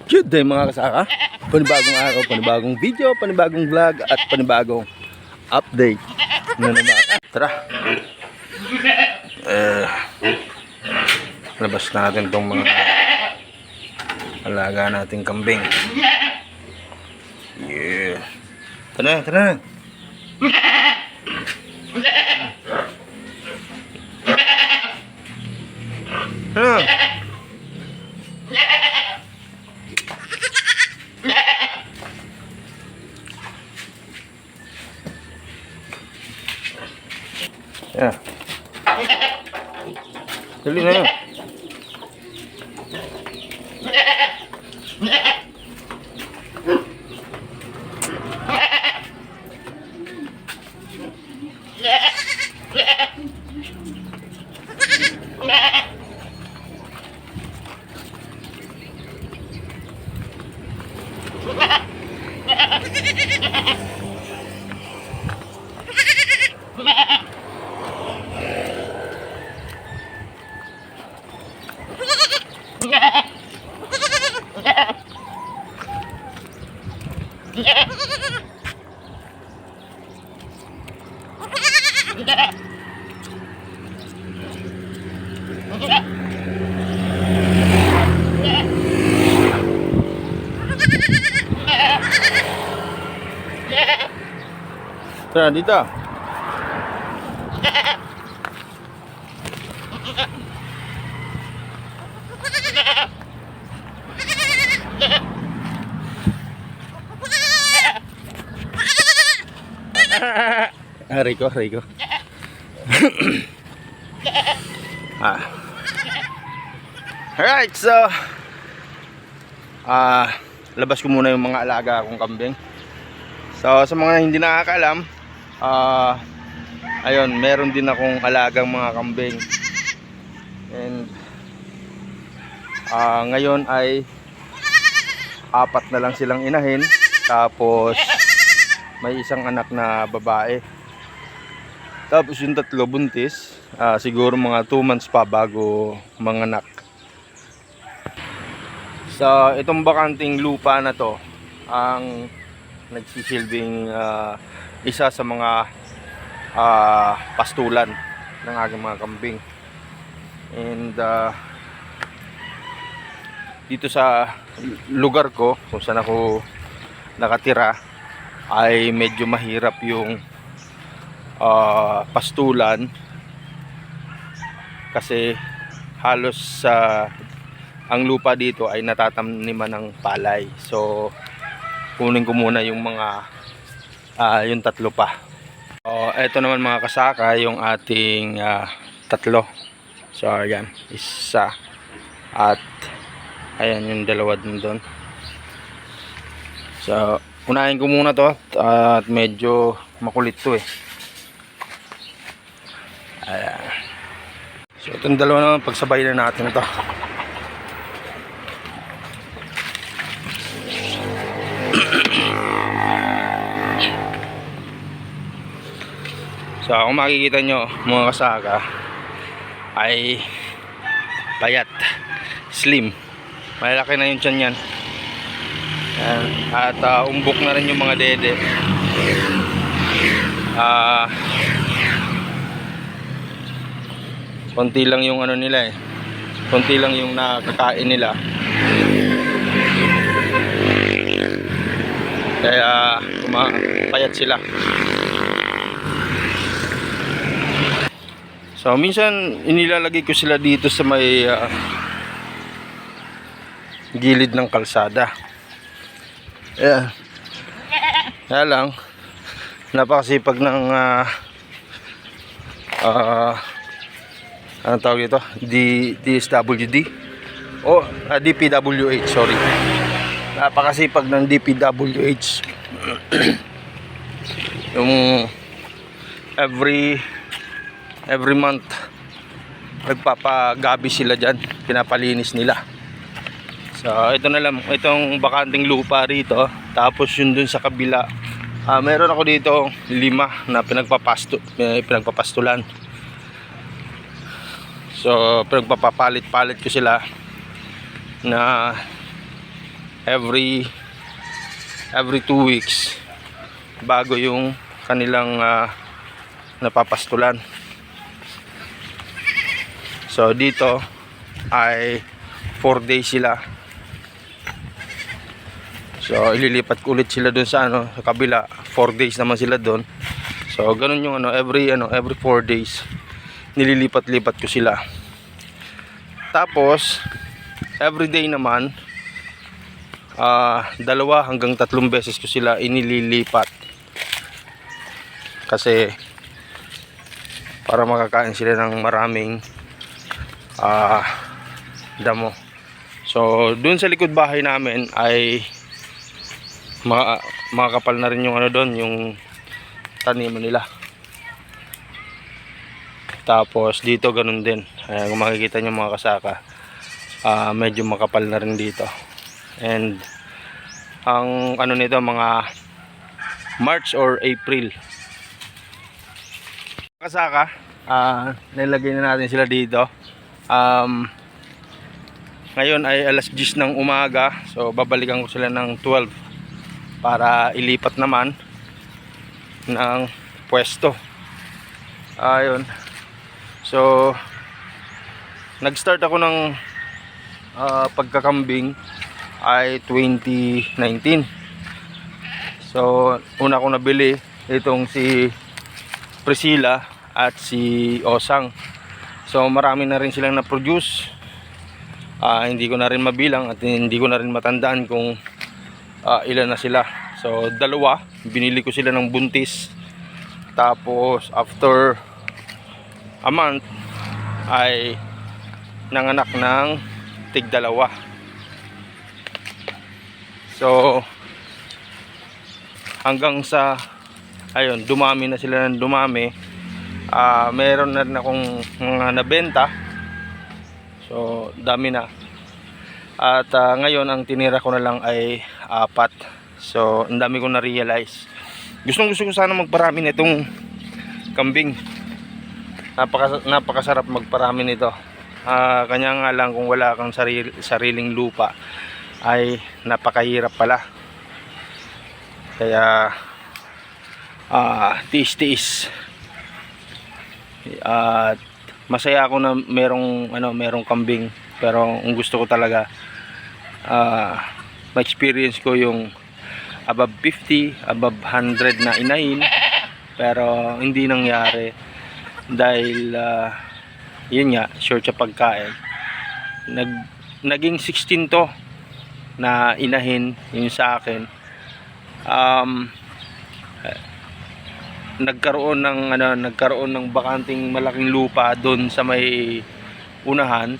Good day mga kasaka. Panibagong araw, panibagong video, panibagong vlog at panibagong update na naman. Tara. Labas natin tong mga alaga nating kambing. Yeah. Tara, tara. Yeah. Dali na yun. Tara dito. Rico. Alright, so labas ko muna yung mga alaga akong kambing. So sa mga hindi nakakaalam, ayun, meron din akong alagang mga kambing. And ngayon ay 4 na lang silang inahin. Tapos may isang anak na babae. Tapos yung 3 buntis. Siguro mga 2 months pa bago manganak. So itong bakanting lupa na to ang nagsisilbing isa sa mga pastulan ng aking mga kambing. And dito sa lugar ko kung saan ako nakatira ay medyo mahirap yung pastulan kasi halos ang lupa dito ay natataniman ng palay. So kunin ko muna yung mga yung 3 pa. Ito naman mga kasaka yung ating 3. So ayan, isa at ayan yung 2 din doon. So unahin ko muna to at medyo makulit to eh. Ayan. So itong 2 naman pagsabay na natin to. So kung makikita nyo mga kasaka ay payat, slim, malaki na yung tiyan yan. At umbok na rin yung mga dede. Konti lang yung ano nila eh, konti lang yung nakakain nila, kaya payat sila. So minsan inilalagay ko sila dito sa may gilid ng kalsada. Ayan. Kaya lang napakasipag ng anong tawag ito? DSWD o DPWH, sorry. Napakasipag ng DPWH. Yung every month nagpapagabi sila dyan, pinapalinis nila. So ito na lang, itong bakanting lupa rito. Tapos yun dun sa kabila, meron ako dito 5 na pinagpapastulan. So pinagpapapalit-palit ko sila na every 2 weeks bago yung kanilang napapastulan. So dito ay 4 days sila. So ililipat ko ulit sila doon sa sa kabila. 4 days naman sila doon. So ganun yung every 4 days nililipat-lipat ko sila. Tapos every day naman 2 hanggang 3 beses ko sila inililipat. Kasi para makakain sila ng maraming damo. So dun sa likod bahay namin ay makakapal na rin yung doon, yung taniman nila. Tapos dito ganun din. Kung makikita nyo mga kasaka, medyo makapal na rin dito. And ang nito mga March or April. Kasaka, nilagay na natin sila dito. Ngayon ay alas 10 ng umaga. So babalikan ko sila ng 12 para ilipat naman ng pwesto. Ayun. So nag-start ako ng pagkakambing ay 2019. So una ko nabili itong si Priscilla at si Osang. So marami na rin silang na-produce. Hindi ko na rin mabilang at hindi ko na rin matandaan kung ilan na sila. So 2, binili ko sila ng buntis. Tapos after a month ay nanganak ng tig 2. So hanggang sa ayun, dumami na sila ng dumami. Meron na rin akong mga nabenta. So dami na. At ngayon ang tinira ko na lang ay 4. So ang dami ko na realize. Gusto ko sana magparami nitong kambing. Napakasarap magparami nito. Kanya nga lang kung wala kang sariling lupa ay napakahirap pala. Kaya tiis-tiis. At masaya ako na merong kambing, pero ang gusto ko talaga ma-experience ko yung above 50, above 100 na inahin, pero hindi nangyari dahil yun nga, short sa pagkain. Naging 16 to na inahin yung sa akin. Nagkaroon ng bakanting malaking lupa doon sa may unahan,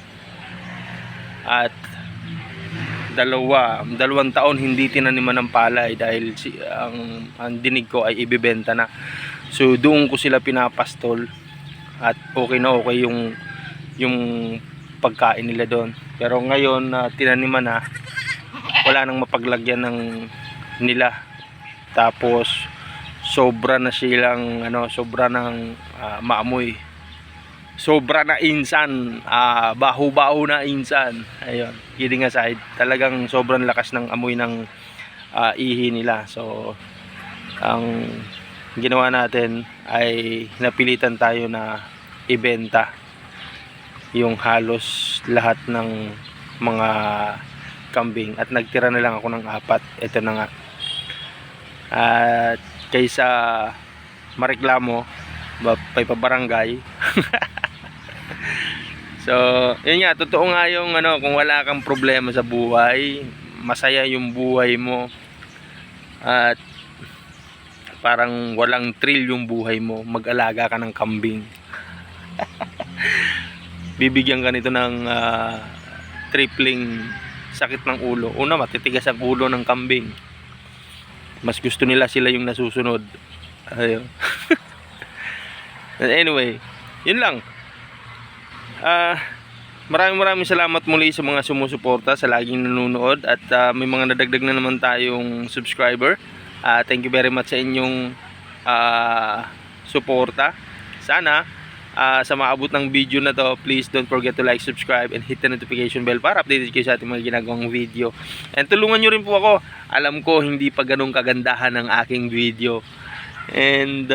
at 2 taon hindi tinaniman ng palay dahil ang dinig ko ay ibibenta na. So doon ko sila pinapastol at okay na okay yung pagkain nila doon. Pero ngayon na tinaniman na, wala nang mapaglagyan nila. Tapos sobra na silang sobra ng maamoy, sobra na insan, baho-baho na insan. Ayun, kidding aside, talagang sobrang lakas ng amoy ng ihi nila. So ang ginawa natin ay napilitan tayo na ibenta yung halos lahat ng mga kambing, at nagtira na lang ako ng 4. Ito na nga. At kaysa mareklamo pa barangay. So yun nga, totoo nga yung kung wala kang problema sa buhay, masaya yung buhay mo, at parang walang thrill yung buhay mo, mag-alaga ka ng kambing. Bibigyan ka nito ng tripling sakit ng ulo. Una, matitigas ang ulo ng kambing. Mas gusto nila sila yung nasusunod. Ayun. Anyway, yun lang. Maraming salamat muli sa mga sumusuporta, sa laging nanonood, at may mga nadagdag na naman tayong subscriber. Thank you very much sa inyong suporta. Sana sa maabot ng video na to, please don't forget to like, subscribe, and hit the notification bell para updated kayo sa ating mga ginagawang video. And tulungan nyo rin po ako. Alam ko hindi pa ganun kagandahan ng aking video. And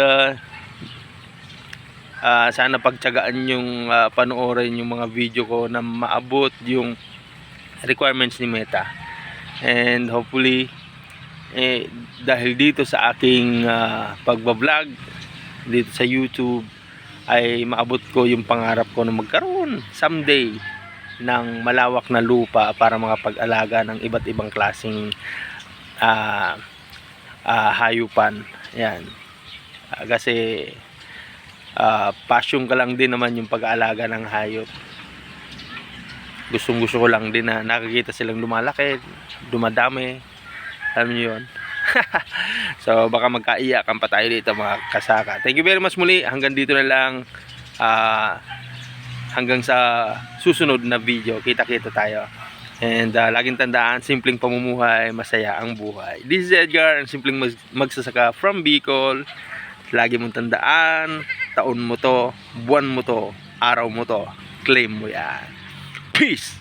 sana pagtyagaan yung panoorin yung mga video ko na maabot yung requirements ni Meta. And hopefully dahil dito sa aking pagbablog dito sa YouTube ay maabot ko yung pangarap ko na magkaroon someday ng malawak na lupa para makapag-alaga ng iba't ibang klaseng hayupan. Yan. Kasi passion ka lang din naman yung pag-aalaga ng hayop. Gustong gusto ko lang din na nakikita silang lumalaki, dumadami. Alam niyo yun. So baka magkaiyakan pa tayo dito mga kasaka. Thank you very much muli. Hanggang dito na lang. Hanggang sa susunod na video. Kita-kita tayo. And laging tandaan, simpleng pamumuhay, masaya ang buhay. This is Edgar, ang simpleng magsasaka from Bicol. Lagi mong tandaan, taon mo to, buwan mo to, araw mo to, claim mo yan. Peace!